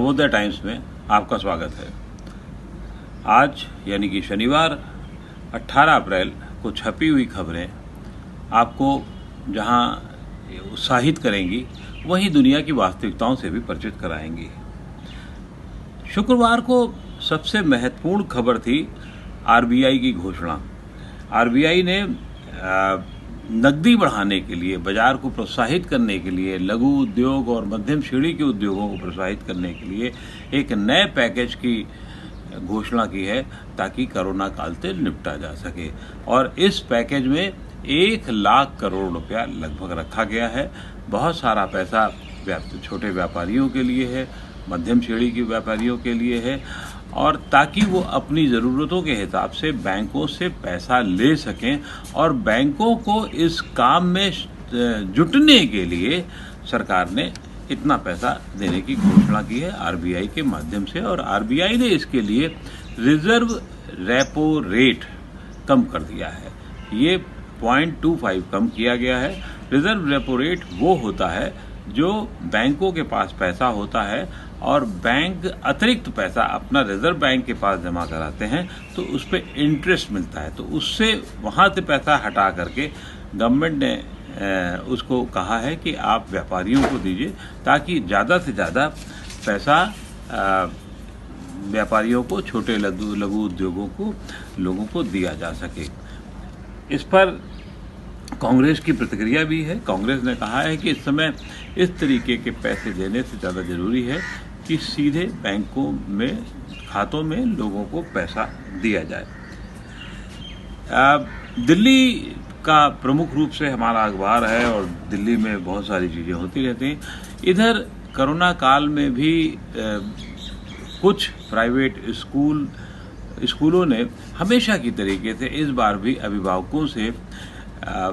Navodaya times में आपका स्वागत है। आज यानी कि शनिवार 18 अप्रैल को छपी हुई खबरें आपको जहां उत्साहित करेंगी, वहीं दुनिया की वास्तविकताओं से भी परिचित कराएंगी। शुक्रवार को सबसे महत्वपूर्ण खबर थी आरबीआई की घोषणा। आरबीआई ने नकदी बढ़ाने के लिए, बाजार को प्रोत्साहित करने के लिए, लघु उद्योग और मध्यम श्रेणी के उद्योगों को प्रोत्साहित करने के लिए एक नए पैकेज की घोषणा की है ताकि कोरोना काल से निपटा जा सके। और इस पैकेज में 1 लाख करोड़ रुपया लगभग रखा गया है। बहुत सारा पैसा छोटे व्यापारियों के लिए है, मध्यम श्रेणी के व्यापारियों के लिए है, और ताकि वो अपनी ज़रूरतों के हिसाब से बैंकों से पैसा ले सकें। और बैंकों को इस काम में जुटने के लिए सरकार ने इतना पैसा देने की घोषणा की है आरबीआई के माध्यम से। और आरबीआई ने इसके लिए रिजर्व रेपो रेट कम कर दिया है। ये 0.25 कम किया गया है। रिजर्व रेपो रेट वो होता है जो बैंकों के पास पैसा होता है और बैंक अतिरिक्त पैसा अपना रिजर्व बैंक के पास जमा कराते हैं, तो उस पर इंटरेस्ट मिलता है। तो उससे वहाँ से पैसा हटा करके गवर्नमेंट ने उसको कहा है कि आप व्यापारियों को दीजिए ताकि ज़्यादा से ज़्यादा पैसा व्यापारियों को, छोटे लघु उद्योगों को, लोगों को दिया जा सके। इस पर कांग्रेस की प्रतिक्रिया भी है। कांग्रेस ने कहा है कि इस समय इस तरीके के पैसे देने से ज़्यादा ज़रूरी है कि सीधे बैंकों में खातों में लोगों को पैसा दिया जाए। दिल्ली का प्रमुख रूप से हमारा अखबार है और दिल्ली में बहुत सारी चीज़ें होती रहती हैं। इधर कोरोना काल में भी कुछ प्राइवेट स्कूलों ने हमेशा की तरीके से इस बार भी अभिभावकों से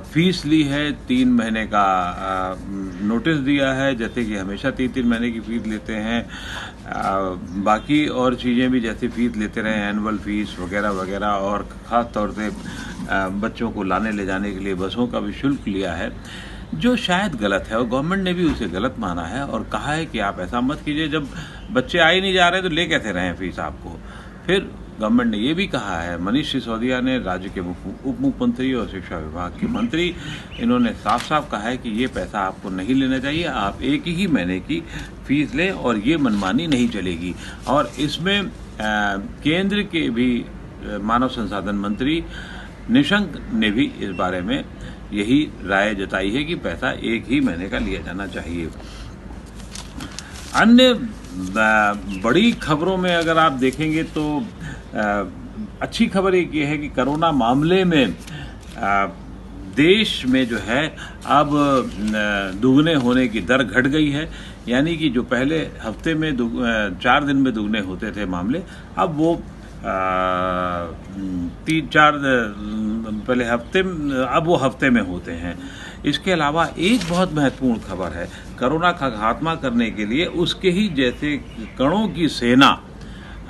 फीस ली है। 3 महीने का नोटिस दिया है, जैसे कि हमेशा 3 महीने की फीस लेते हैं। बाकी और चीज़ें भी जैसे फीस लेते रहे, एनुअल फीस वगैरह वगैरह, और ख़ास तौर से बच्चों को लाने ले जाने के लिए बसों का भी शुल्क लिया है, जो शायद गलत है। और गवर्नमेंट ने भी उसे गलत माना है और कहा है कि आप ऐसा मत कीजिए, जब बच्चे आ ही नहीं जा रहे तो ले कैसे रहे हैं फीस आपको। फिर गवर्नमेंट ने ये भी कहा है, मनीष सिसोदिया ने, राज्य के उप मुख्यमंत्री और शिक्षा विभाग के मंत्री, इन्होंने साफ साफ कहा है कि ये पैसा आपको नहीं लेना चाहिए, आप 1 ही महीने की फीस लें और ये मनमानी नहीं चलेगी। और इसमें केंद्र के भी मानव संसाधन मंत्री निशंक ने भी इस बारे में यही राय जताई है कि पैसा 1 ही महीने का लिया जाना चाहिए। अन्य बड़ी खबरों में अगर आप देखेंगे तो अच्छी खबर एक ये है कि कोरोना मामले में देश में जो है अब दुगने होने की दर घट गई है। यानी कि जो पहले हफ्ते में 4 दिन में दुगने होते थे मामले, अब वो 3-4 पहले हफ्ते, अब वो हफ्ते में होते हैं। इसके अलावा एक बहुत महत्वपूर्ण खबर है, कोरोना का खात्मा करने के लिए उसके ही जैसे कणों की सेना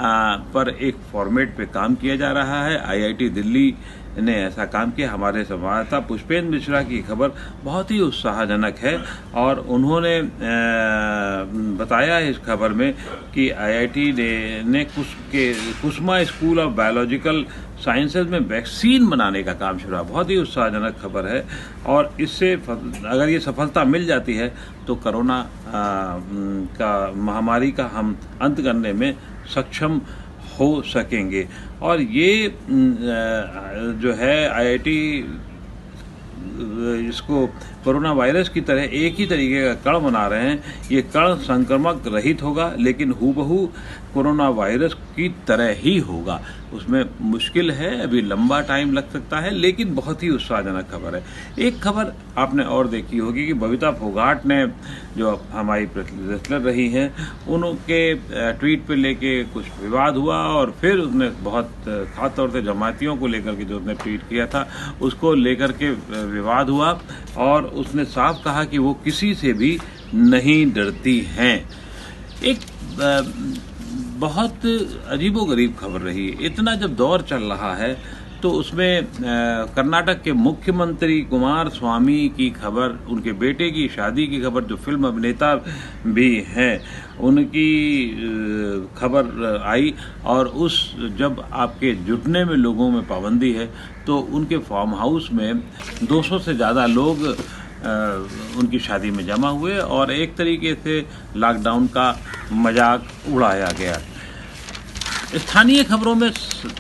पर एक फॉर्मेट पे काम किया जा रहा है। आईआईटी दिल्ली ने ऐसा काम किया। हमारे संवाददाता पुष्पेंद्र मिश्रा की खबर बहुत ही उत्साहजनक है और उन्होंने बताया इस खबर में कि आईआईटी ने कुसुमा स्कूल ऑफ बायोलॉजिकल साइंसेज में वैक्सीन बनाने का काम शुरू। बहुत ही उत्साहजनक खबर है और इससे अगर ये सफलता मिल जाती है तो कोरोना का महामारी का हम अंत करने में सक्षम हो सकेंगे। और ये जो है आईआईटी इसको कोरोना वायरस की तरह एक ही तरीके का कण बना रहे हैं। ये कण संक्रमक रहित होगा, लेकिन हूबहू कोरोना वायरस की तरह ही होगा। उसमें मुश्किल है, अभी लंबा टाइम लग सकता है, लेकिन बहुत ही उत्साहजनक खबर है। एक खबर आपने और देखी होगी कि बबीता फोगाट ने, जो हमारी रेसलर रही हैं, उनके ट्वीट पे लेके कुछ विवाद हुआ और फिर उसने बहुत खास तौर से जमातियों को लेकर के जो उसने ट्वीट किया था उसको लेकर के विवाद हुआ और उसने साफ कहा कि वो किसी से भी नहीं डरती हैं। एक बहुत अजीबोगरीब खबर रही। इतना जब दौर चल रहा है तो उसमें कर्नाटक के मुख्यमंत्री कुमार स्वामी की खबर, उनके बेटे की शादी की खबर, जो फिल्म अभिनेता भी हैं उनकी खबर आई। और उस जब आपके जुटने में लोगों में पाबंदी है तो उनके फार्म हाउस में 200 से ज़्यादा लोग उनकी शादी में जमा हुए और एक तरीके से लॉकडाउन का मजाक उड़ाया गया। स्थानीय खबरों में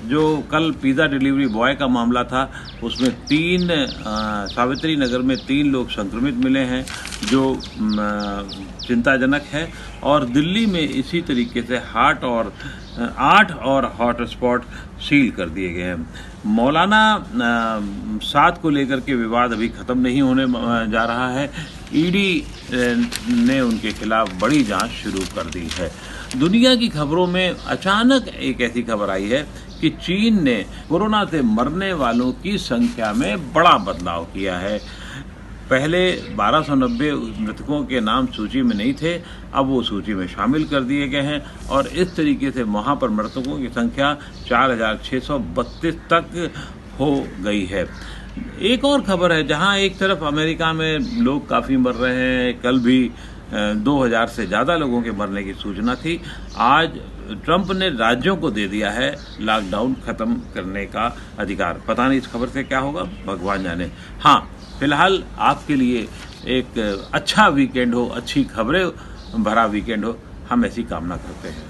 जो कल पिज़्ज़ा डिलीवरी बॉय का मामला था उसमें सावित्री नगर में 3 लोग संक्रमित मिले हैं, जो चिंताजनक है। और दिल्ली में इसी तरीके से 8 और हॉटस्पॉट सील कर दिए गए हैं। मौलाना साद को लेकर के विवाद अभी ख़त्म नहीं होने जा रहा है। ईडी ने उनके खिलाफ बड़ी जांच शुरू कर दी है। दुनिया की खबरों में अचानक एक ऐसी खबर आई है कि चीन ने कोरोना से मरने वालों की संख्या में बड़ा बदलाव किया है। पहले 1290 मृतकों के नाम सूची में नहीं थे, अब वो सूची में शामिल कर दिए गए हैं और इस तरीके से वहाँ पर मृतकों की संख्या 4632 तक हो गई है। एक और खबर है, जहाँ एक तरफ अमेरिका में लोग काफ़ी मर रहे हैं, कल भी 2000 से ज़्यादा लोगों के मरने की सूचना थी। आज ट्रंप ने राज्यों को दे दिया है लॉकडाउन ख़त्म करने का अधिकार। पता नहीं इस खबर से क्या होगा, भगवान जाने। हाँ, फिलहाल आपके लिए एक अच्छा वीकेंड हो, अच्छी खबरें भरा वीकेंड हो, हम ऐसी कामना करते हैं।